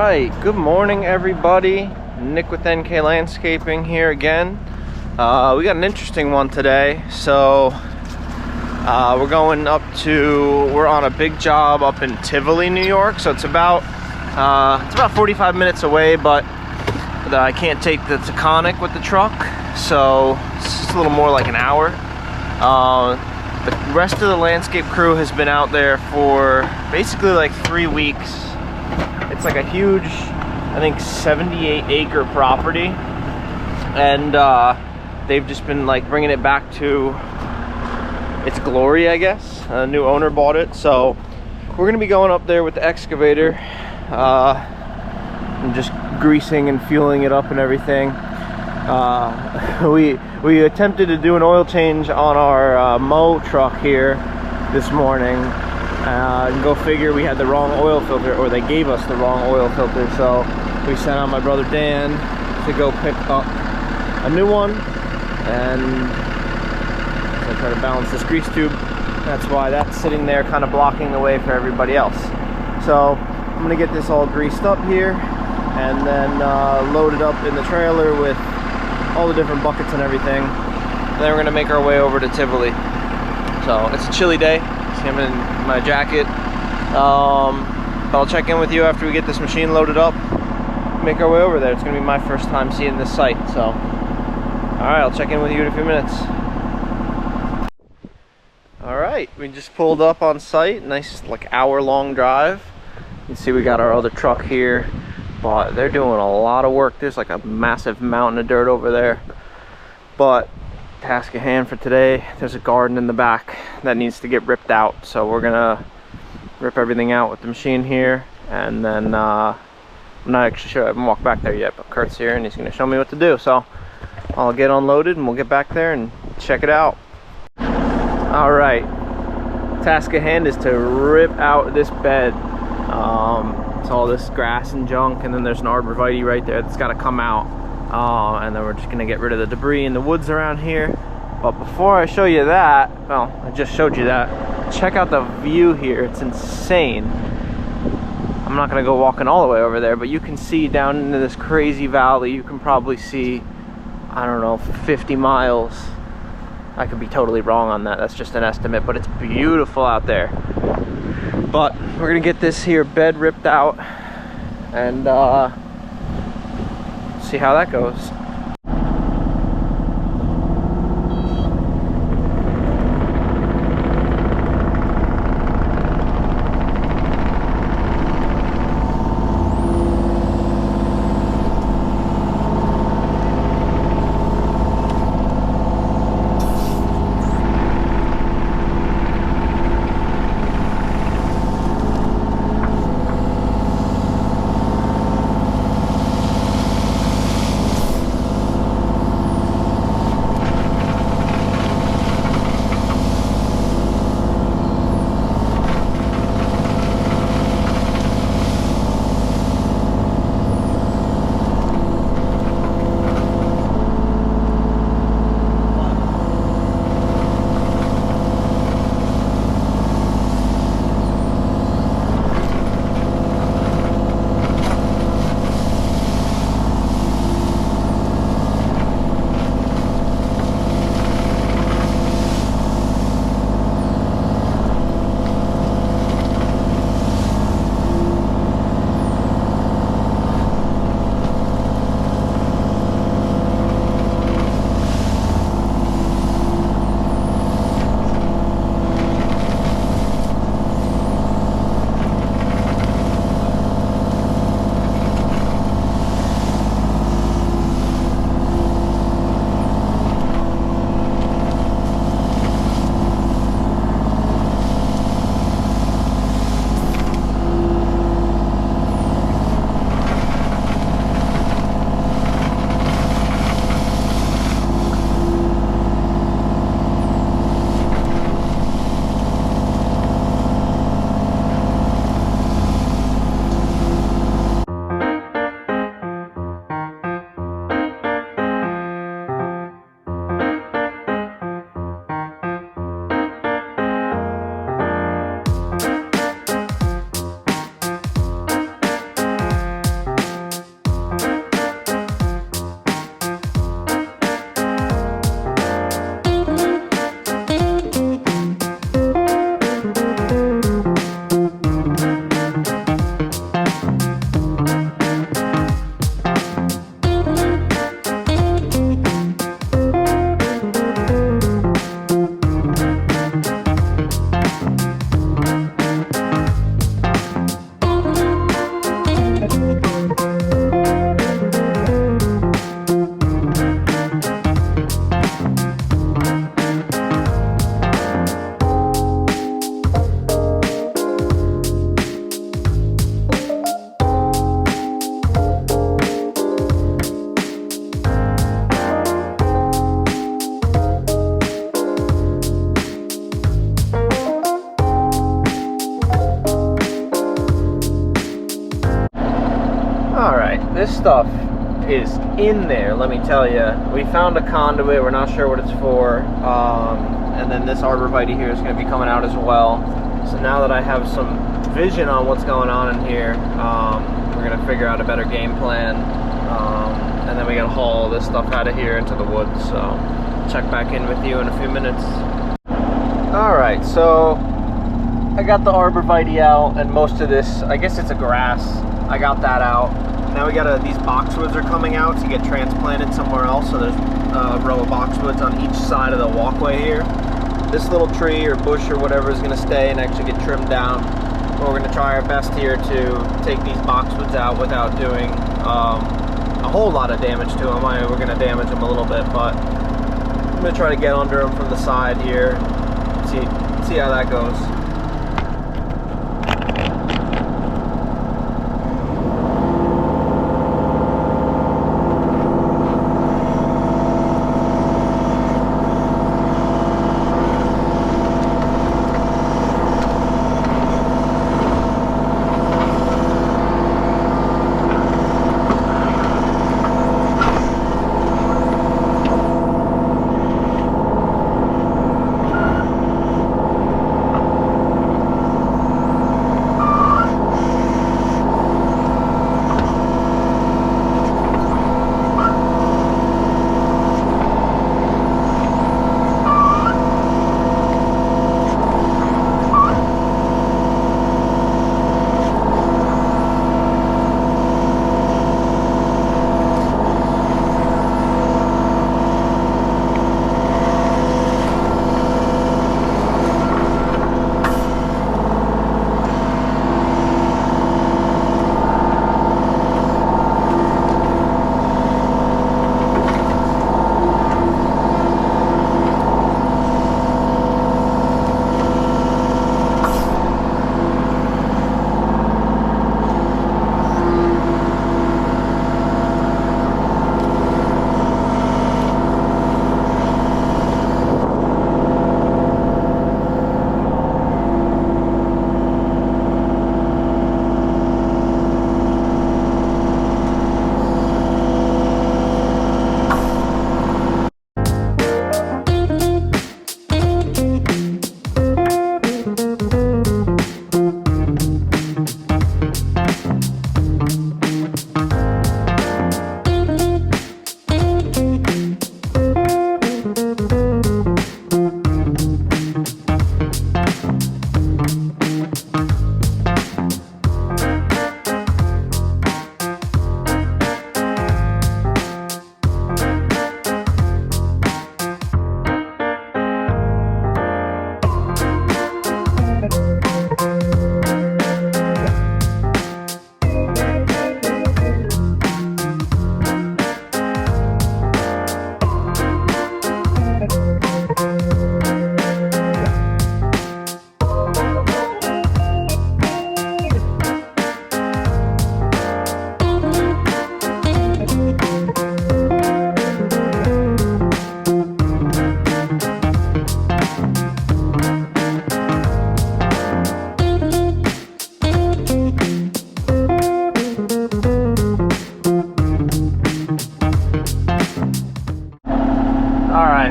right, good morning everybody. Nick with NK Landscaping here again. We got an interesting one today. So we're on a big job up in Tivoli, New York. So it's about 45 minutes away, but I can't take the Taconic with the truck, so it's just a little more like an hour. The rest of the landscape crew has been out there for basically like 3 weeks. It's like a huge, I think 78-acre property, and they've just been like bringing it back to its glory, I guess. A new owner bought it, so we're gonna be going up there with the excavator and just greasing and fueling it up and everything. We attempted to do an oil change on our mow truck here this morning. And go figure, we had the wrong oil filter, or they gave us the wrong oil filter, so we sent out my brother Dan to go pick up a new one, and I try to balance this grease tube. That's why that's sitting there kind of blocking the way for everybody else. So I'm gonna get this all greased up here and then load it up in the trailer with all the different buckets and everything, and then we're gonna make our way over to Tivoli. So it's a chilly day. I'm in my jacket. I'll check in with you after we get this machine loaded up, make our way over there. It's gonna be my first time seeing this site, so all right, I'll check in with you in a few minutes. All right, we just pulled up on site. Nice like hour-long drive. You can see we got our other truck here, but they're doing a lot of work. There's like a massive mountain of dirt over there, but task at hand for today, there's a garden in the back that needs to get ripped out, so we're gonna rip everything out with the machine here, and then I'm not actually sure, I haven't walked back there yet, but Kurt's here and he's gonna show me what to do, so I'll get unloaded and we'll get back there and check it out. All right, task at hand is to rip out this bed. It's all this grass and junk, and then there's an arborvitae right there that's got to come out. And then we're just gonna get rid of the debris in the woods around here. But before I show you that, well, I just showed you that, check out the view here. It's insane. I'm not gonna go walking all the way over there, but you can see down into this crazy valley. You can probably see, I don't know, 50 miles. I could be totally wrong on that, that's just an estimate, but it's beautiful out there. But we're gonna get this here bed ripped out and see how that goes. This stuff is in there, let me tell you. We found a conduit, we're not sure what it's for, and then this arborvitae here is going to be coming out as well. So now that I have some vision on what's going on in here, we're going to figure out a better game plan, and then we got to haul this stuff out of here into the woods. So check back in with you in a few minutes. Alright, so I got the arborvitae out, and most of this, I guess it's a grass, I got that out. Now we got these boxwoods are coming out to get transplanted somewhere else, so there's a row of boxwoods on each side of the walkway here. This little tree or bush or whatever is going to stay and actually get trimmed down. We're going to try our best here to take these boxwoods out without doing a whole lot of damage to them. We're going to damage them a little bit, but I'm going to try to get under them from the side here. See how that goes.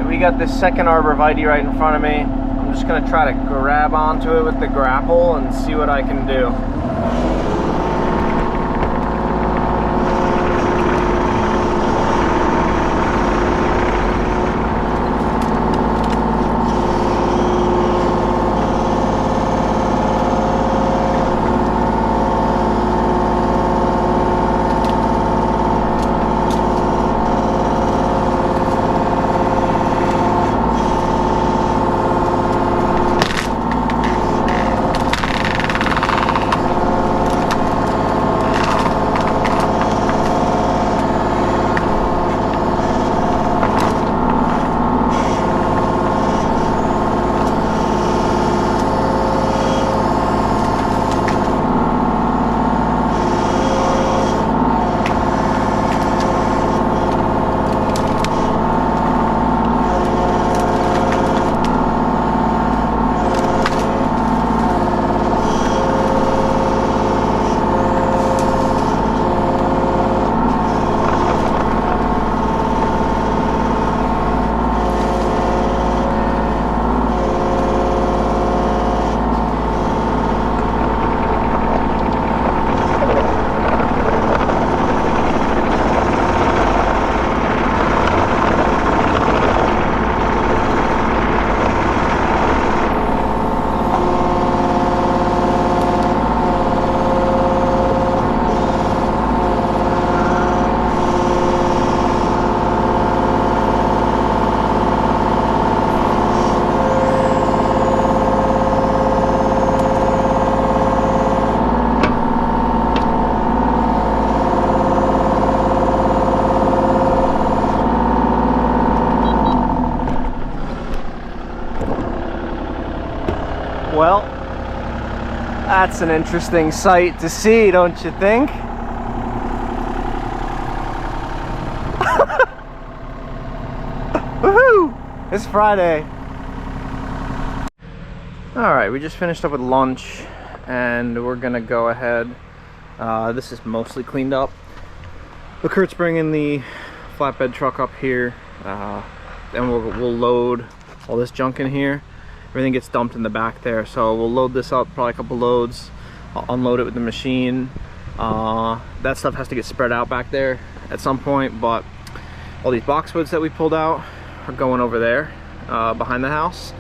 We got this second arborvitae right in front of me. I'm just going to try to grab onto it with the grapple and see what I can do. That's an interesting sight to see, don't you think? Woohoo! It's Friday. Alright, we just finished up with lunch and we're gonna go ahead. This is mostly cleaned up. But Kurt's bringing the flatbed truck up here, and we'll load all this junk in here. Everything gets dumped in the back there, so we'll load this up, probably a couple loads. I'll unload it with the machine. That stuff has to get spread out back there at some point, but all these boxwoods that we pulled out are going over there behind the house.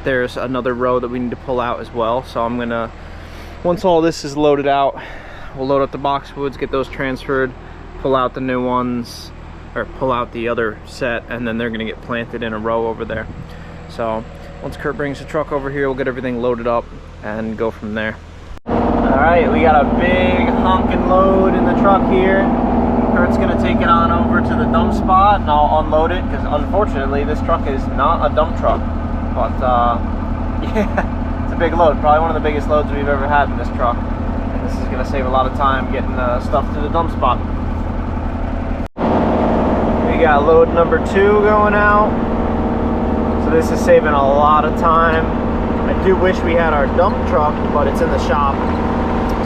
There's another row that we need to pull out as well, so I'm gonna, once all this is loaded out, we'll load up the boxwoods, get those transferred, pull out the new ones, or pull out the other set, and then they're gonna get planted in a row over there. So once Kurt brings the truck over here, we'll get everything loaded up and go from there. All right, we got a big honking load in the truck here. Kurt's gonna take it on over to the dump spot and I'll unload it, because unfortunately this truck is not a dump truck. But yeah, it's a big load, probably one of the biggest loads we've ever had in this truck. And this is gonna save a lot of time getting stuff to the dump spot. We got load number 2 going out. So this is saving a lot of time. I do wish we had our dump truck, but it's in the shop.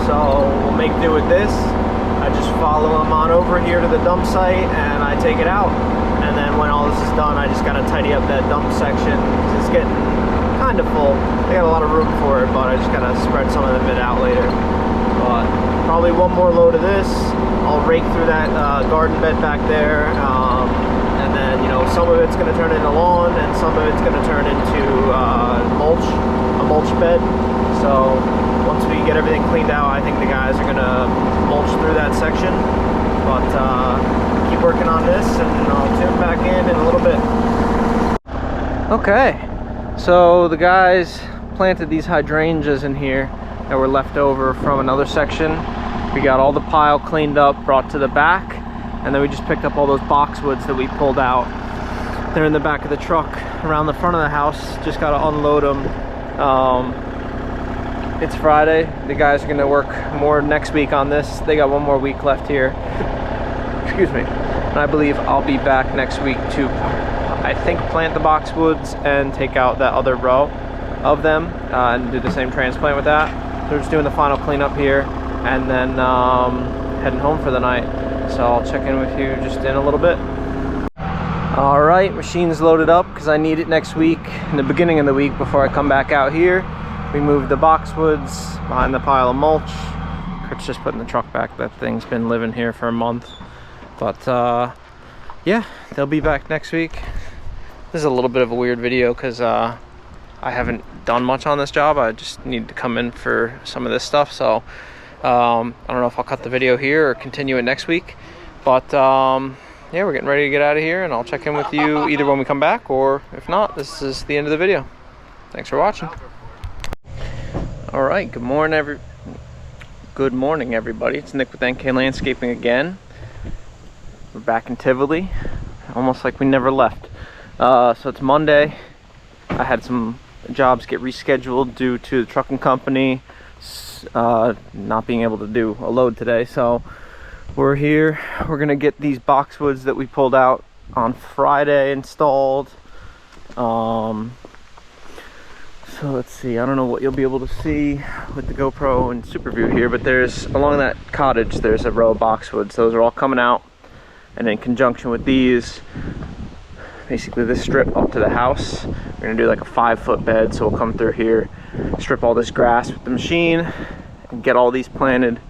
So we'll make do with this. I just follow them on over here to the dump site and I take it out. And then when all this is done, I just gotta tidy up that dump section, because it's getting kind of full. I got a lot of room for it, but I just gotta spread some of it out later. But probably one more load of this. I'll rake through that garden bed back there. And then, you know, some of it's going to turn into lawn and some of it's going to turn into a mulch bed. So once we get everything cleaned out, I think the guys are going to mulch through that section. But keep working on this and I'll tune back in a little bit. Okay, so the guys planted these hydrangeas in here that were left over from another section. We got all the pile cleaned up, brought to the back. And then we just picked up all those boxwoods that we pulled out. They're in the back of the truck around the front of the house. Just got to unload them. It's Friday. The guys are going to work more next week on this. They got one more week left here. Excuse me. And I believe I'll be back next week to, I think, plant the boxwoods and take out that other row of them and do the same transplant with that. So we're just doing the final cleanup here and then heading home for the night. So I'll check in with you just in a little bit. All right, machine's loaded up because I need it next week, in the beginning of the week before I come back out here. We moved the boxwoods behind the pile of mulch. Kurt's just putting the truck back. That thing's been living here for a month. But yeah, they'll be back next week. This is a little bit of a weird video because I haven't done much on this job. I just need to come in for some of this stuff. So I don't know if I'll cut the video here or continue it next week, but yeah, we're getting ready to get out of here and I'll check in with you either when we come back, or if not, this is the end of the video. Thanks for watching. All right, good morning everybody. It's Nick with NK Landscaping again. We're back in Tivoli, almost like we never left. So it's Monday. I had some jobs get rescheduled due to the trucking company not being able to do a load today, so we're here. We're gonna get these boxwoods that we pulled out on Friday installed. So let's see, I don't know what you'll be able to see with the GoPro and Super View here, but there's, along that cottage, there's a row of boxwoods. Those are all coming out, and in conjunction with these, basically this strip up to the house, we're gonna do like a 5-foot bed. So we'll come through here, strip all this grass with the machine, and get all these planted,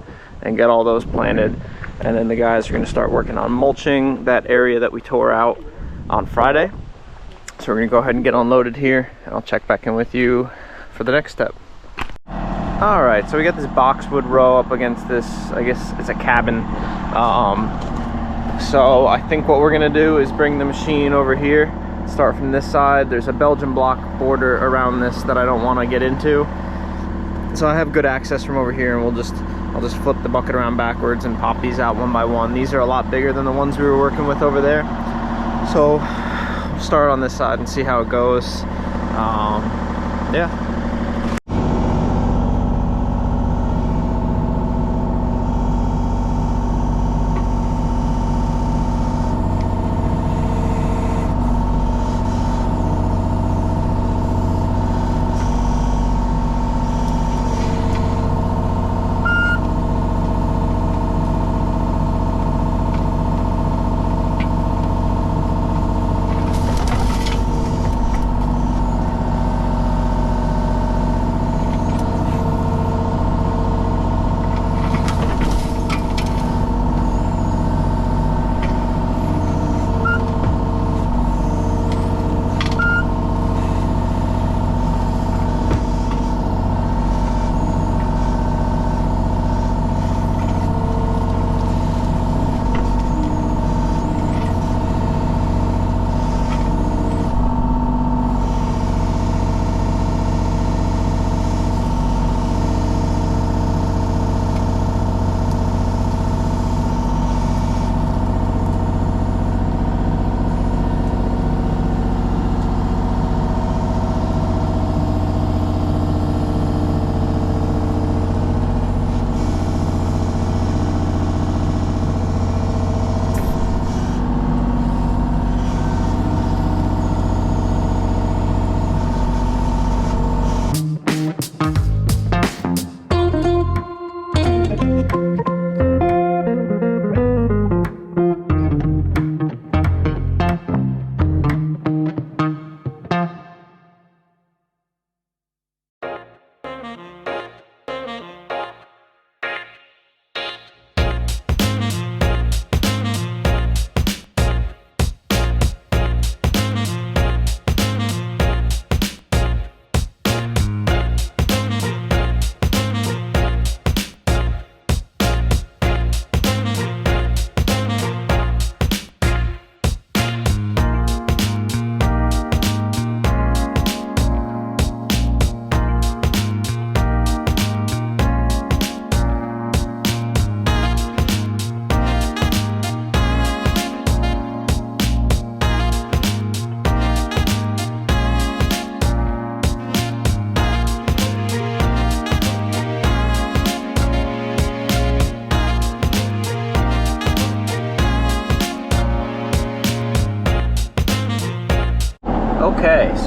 and get all those planted. And then the guys are gonna start working on mulching that area that we tore out on Friday. So we're gonna go ahead and get unloaded here, and I'll check back in with you for the next step. All right, so we got this boxwood row up against this, I guess it's a cabin. So I think what we're gonna do is bring the machine over here, start from this side. There's a Belgian block border around this that I don't wanna get into. So I have good access from over here, and I'll just flip the bucket around backwards and pop these out one by one. These are a lot bigger than the ones we were working with over there. So we'll start on this side and see how it goes. Yeah.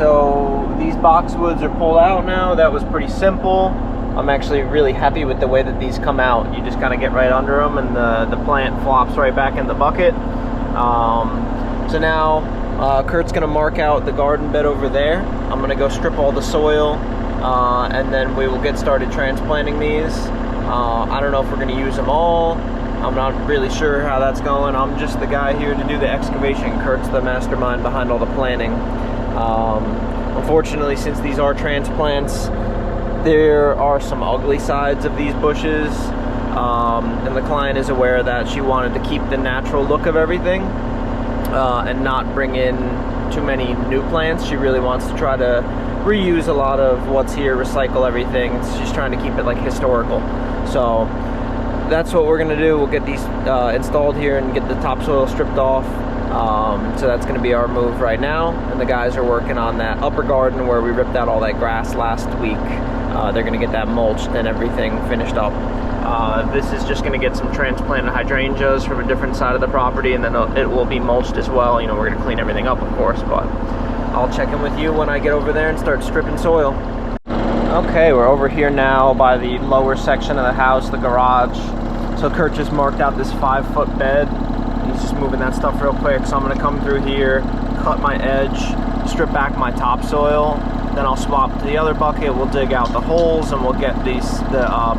so these boxwoods are pulled out now. That was pretty simple. I'm actually really happy with the way that these come out. You just kind of get right under them and the plant flops right back in the bucket. So now Kurt's gonna mark out the garden bed over there. I'm gonna go strip all the soil and then we will get started transplanting these. I don't know if we're gonna use them all. I'm not really sure how that's going. I'm just the guy here to do the excavation. Kurt's the mastermind behind all the planting. Unfortunately, since these are transplants, there are some ugly sides of these bushes, and the client is aware of that. She wanted to keep the natural look of everything and not bring in too many new plants. She really wants to try to reuse a lot of what's here, recycle everything. She's trying to keep it like historical. So that's what we're gonna do. We'll get these installed here and get the topsoil stripped off. So that's gonna be our move right now. And the guys are working on that upper garden where we ripped out all that grass last week. They're gonna get that mulched and everything finished up. This is just gonna get some transplanted hydrangeas from a different side of the property, and then it will be mulched as well. You know, we're gonna clean everything up, of course, but I'll check in with you when I get over there and start stripping soil. Okay, we're over here now by the lower section of the house, the garage. So Kurt just marked out this 5-foot bed. He's just moving that stuff real quick. So I'm gonna come through here, cut my edge, strip back my topsoil. Then I'll swap to the other bucket. We'll dig out the holes and we'll get the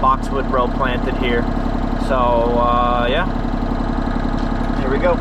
boxwood row planted here. So yeah, here we go.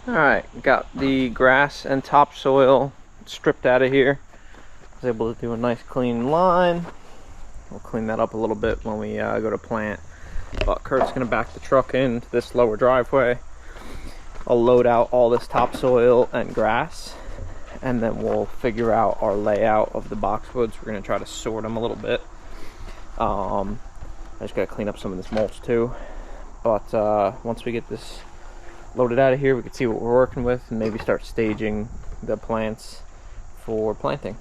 Alright, got the grass and topsoil stripped out of here. I was able to do a nice clean line. We'll clean that up a little bit when we go to plant. But Kurt's going to back the truck into this lower driveway. I'll load out all this topsoil and grass, and then we'll figure out our layout of the boxwoods. We're going to try to sort them a little bit. I just got to clean up some of this mulch too. But once we get this loaded out of here, we can see what we're working with and maybe start staging the plants for planting.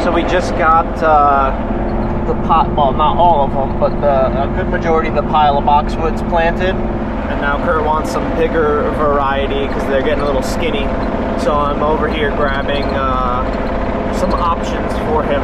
So we just got the pot, well, not all of them, but a good majority of the pile of boxwoods planted. And now Kurt wants some bigger variety because they're getting a little skinny. So I'm over here grabbing some options for him.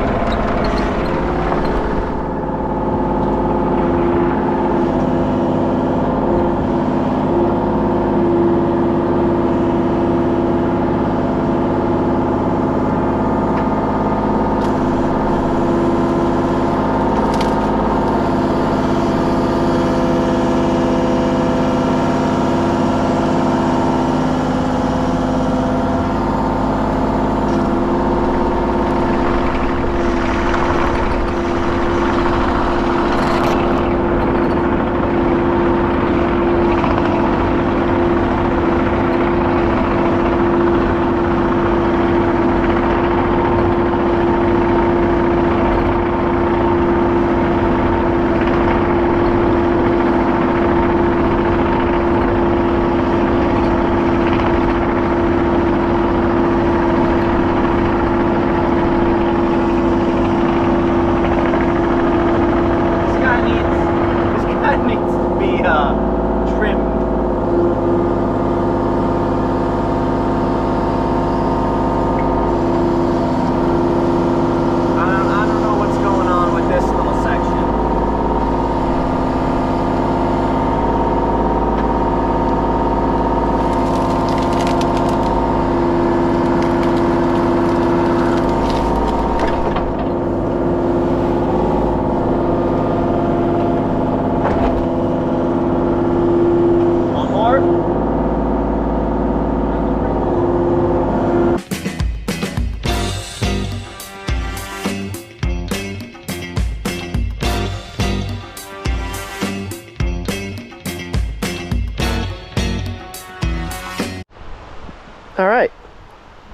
All right,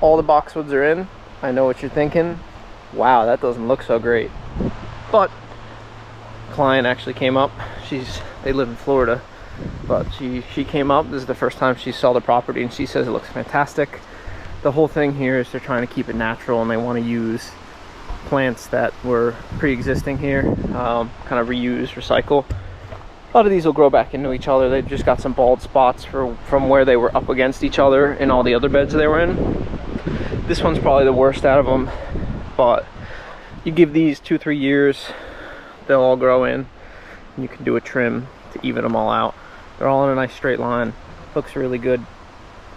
all the boxwoods are in. I know what you're thinking. Wow, that doesn't look so great. But client actually came up. They live in Florida, but she came up. This is the first time she saw the property, and she says it looks fantastic. The whole thing here is they're trying to keep it natural, and they want to use plants that were pre-existing here, kind of reuse, recycle. A lot of these will grow back into each other. They've just got some bald spots from where they were up against each other in all the other beds they were in. This one's probably the worst out of them, but you give these 2-3 years, they'll all grow in. You can do a trim to even them all out. They're all in a nice straight line. Looks really good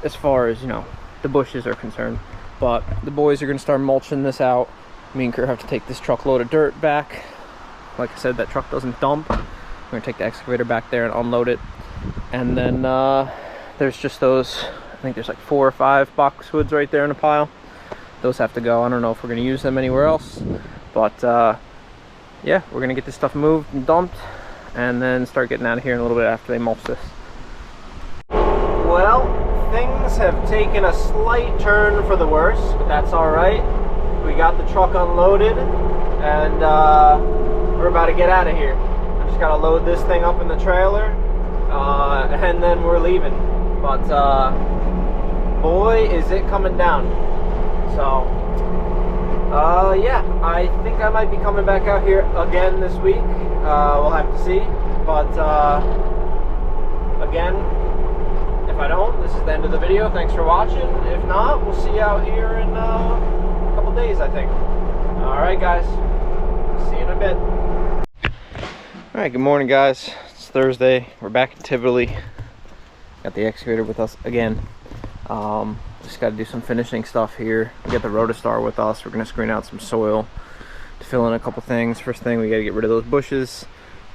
as far as, you know, the bushes are concerned. But the boys are going to start mulching this out. Me and Kurt have to take this truckload of dirt back. Like I said, that truck doesn't dump. We're going to take the excavator back there and unload it. And then there's just those, I think there's like 4 or 5 boxwoods right there in a pile. Those have to go. I don't know if we're going to use them anywhere else. But yeah, we're going to get this stuff moved and dumped, and then start getting out of here in a little bit after they mulch this. Well, things have taken a slight turn for the worse, but that's all right. We got the truck unloaded, and we're about to get out of here. I just got to load this thing up in the trailer, and then we're leaving. But boy, is it coming down. So yeah, I think I might be coming back out here again this week. We'll have to see. But again, if I don't, this is the end of the video. Thanks for watching. If not, we'll see you out here in a couple days, I think. Alright guys, see you in a bit. Alright, good morning guys. It's Thursday. We're back in Tivoli. Got the excavator with us again. Just got to do some finishing stuff here. We got the Rotostar with us. We're going to screen out some soil to fill in a couple things. First thing, we got to get rid of those bushes.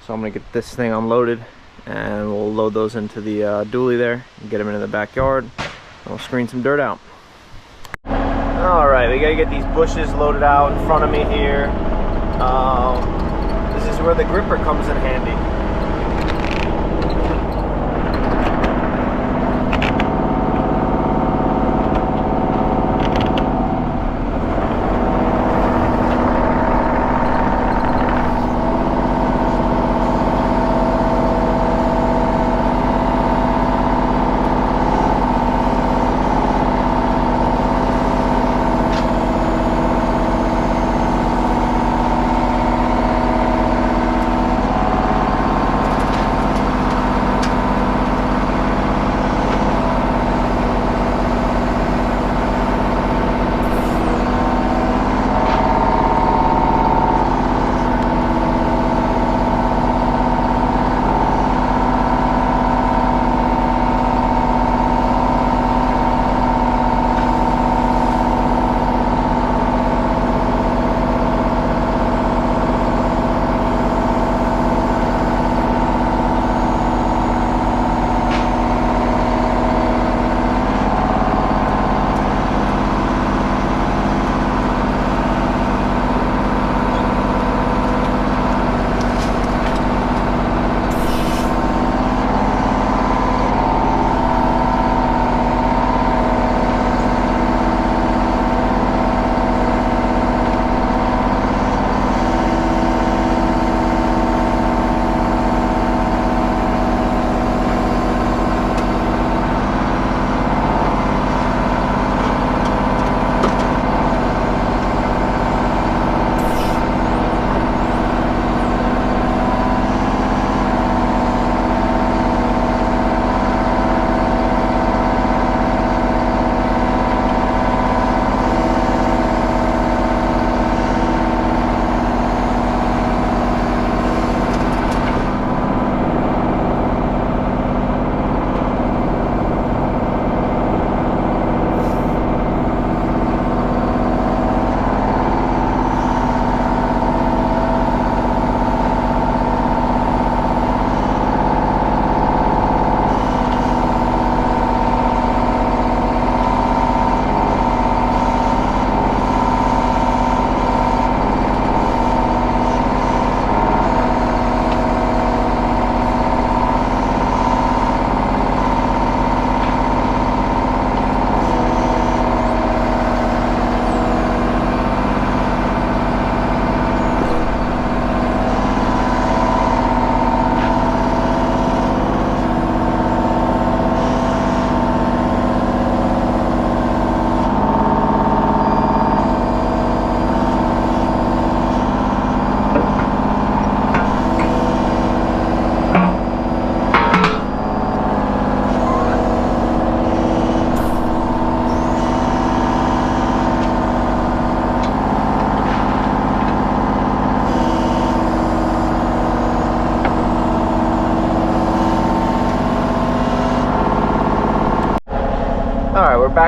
So I'm going to get this thing unloaded, and we'll load those into the dually there and get them into the backyard. And we'll screen some dirt out. Alright, we got to get these bushes loaded out in front of me here. This is where the gripper comes in handy.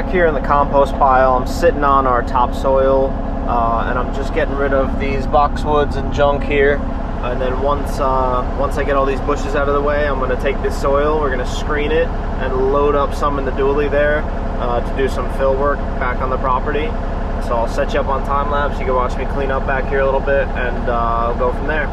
back here in the compost pile. I'm sitting on our topsoil, and I'm just getting rid of these boxwoods and junk here. And then once I get all these bushes out of the way, I'm going to take this soil, we're going to screen it and load up some in the dually there to do some fill work back on the property. So I'll set you up on time lapse. You can watch me clean up back here a little bit, and I'll go from there.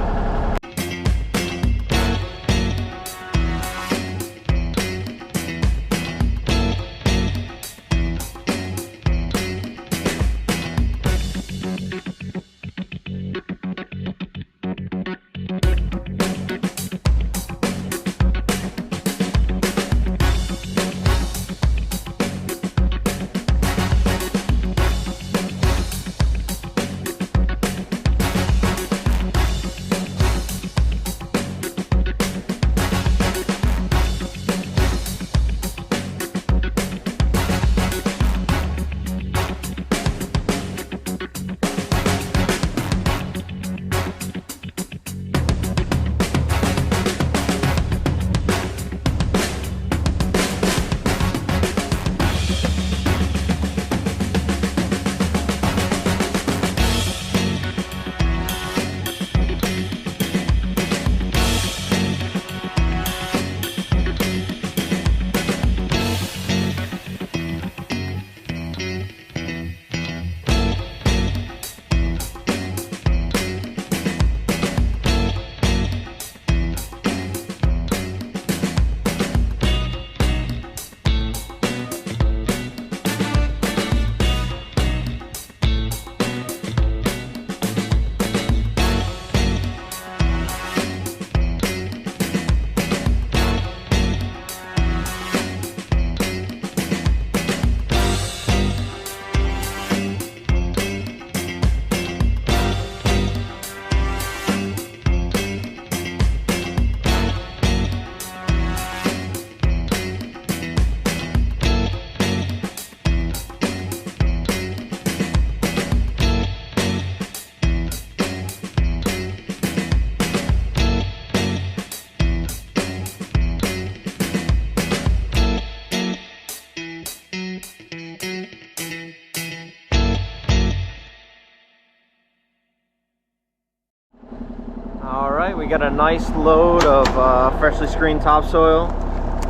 Alright, we got a nice load of freshly screened topsoil.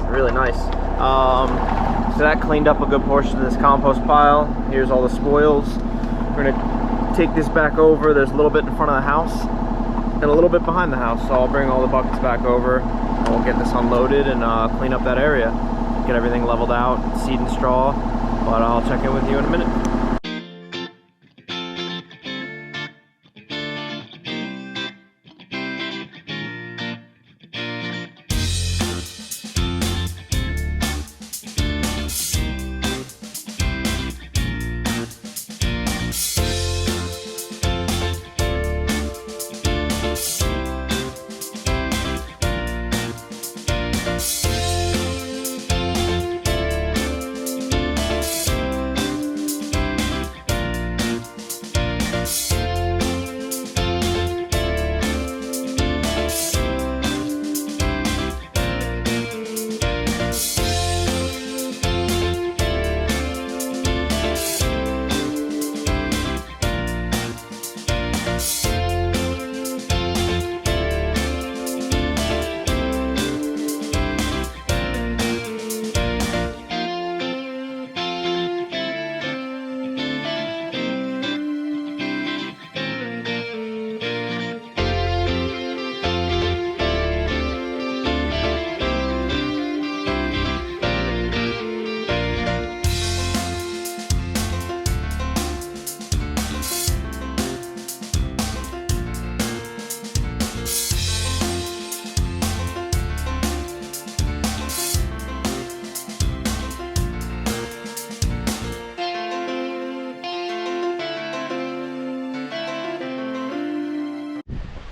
Really nice. So that cleaned up a good portion of this compost pile. Here's all the spoils. We're going to take this back over. There's a little bit in front of the house and a little bit behind the house. So I'll bring all the buckets back over. And we'll get this unloaded and clean up that area. Get everything leveled out, seed and straw. But I'll check in with you in a minute.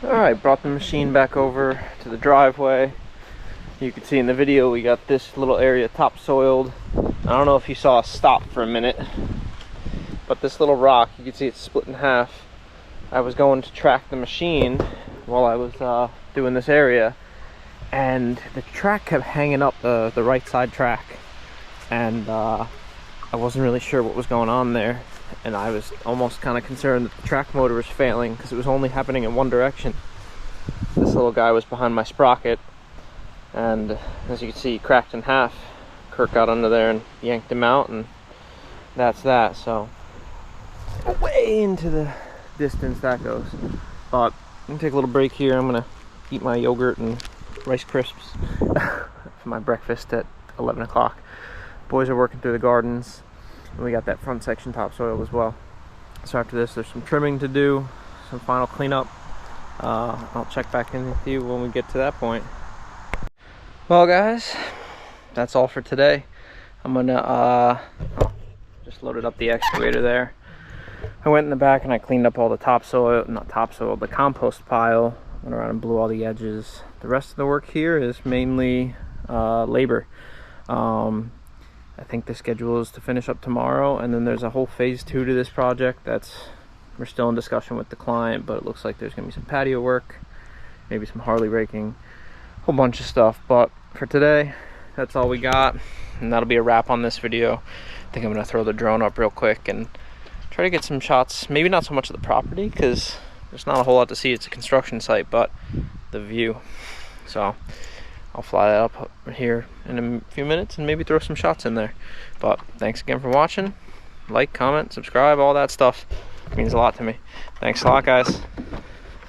Alright, brought the machine back over to the driveway. You can see in the video we got this little area topsoiled. I don't know if you saw us stop for a minute, but this little rock, you can see it's split in half. I was going to track the machine while I was doing this area, and the track kept hanging up, the right side track, and I wasn't really sure what was going on there, and I was almost kind of concerned that the track motor was failing because it was only happening in one direction. This little guy was behind my sprocket, and as you can see, he cracked in half. Kurt got under there and yanked him out, and that's that. So way into the distance that goes. But I'm gonna take a little break here. I'm gonna eat my yogurt and Rice Crisps for my breakfast at 11 o'clock. Boys are working through the gardens, and we got that front section topsoil as well. So after this, there's some trimming to do, some final cleanup. I'll check back in with you when we get to that point. Well guys, that's all for today. I'm gonna just loaded up the excavator there. I went in the back and I cleaned up all the topsoil, not topsoil, the compost pile. Went around and blew all the edges. The rest of the work here is mainly labor. I think the schedule is to finish up tomorrow, and then there's a whole phase 2 to this project we're still in discussion with the client, but it looks like there's gonna be some patio work, maybe some Harley raking, a whole bunch of stuff. But for today, that's all we got, and that'll be a wrap on this video. I think I'm gonna throw the drone up real quick and try to get some shots, maybe not so much of the property because there's not a whole lot to see, it's a construction site, but the view. So I'll fly that up here in a few minutes and maybe throw some shots in there. But thanks again for watching. Like, comment, subscribe, all that stuff. It means a lot to me. Thanks a lot, guys.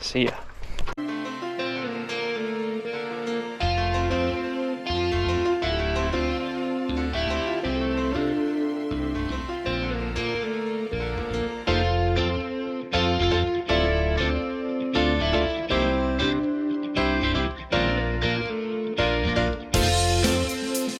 See ya.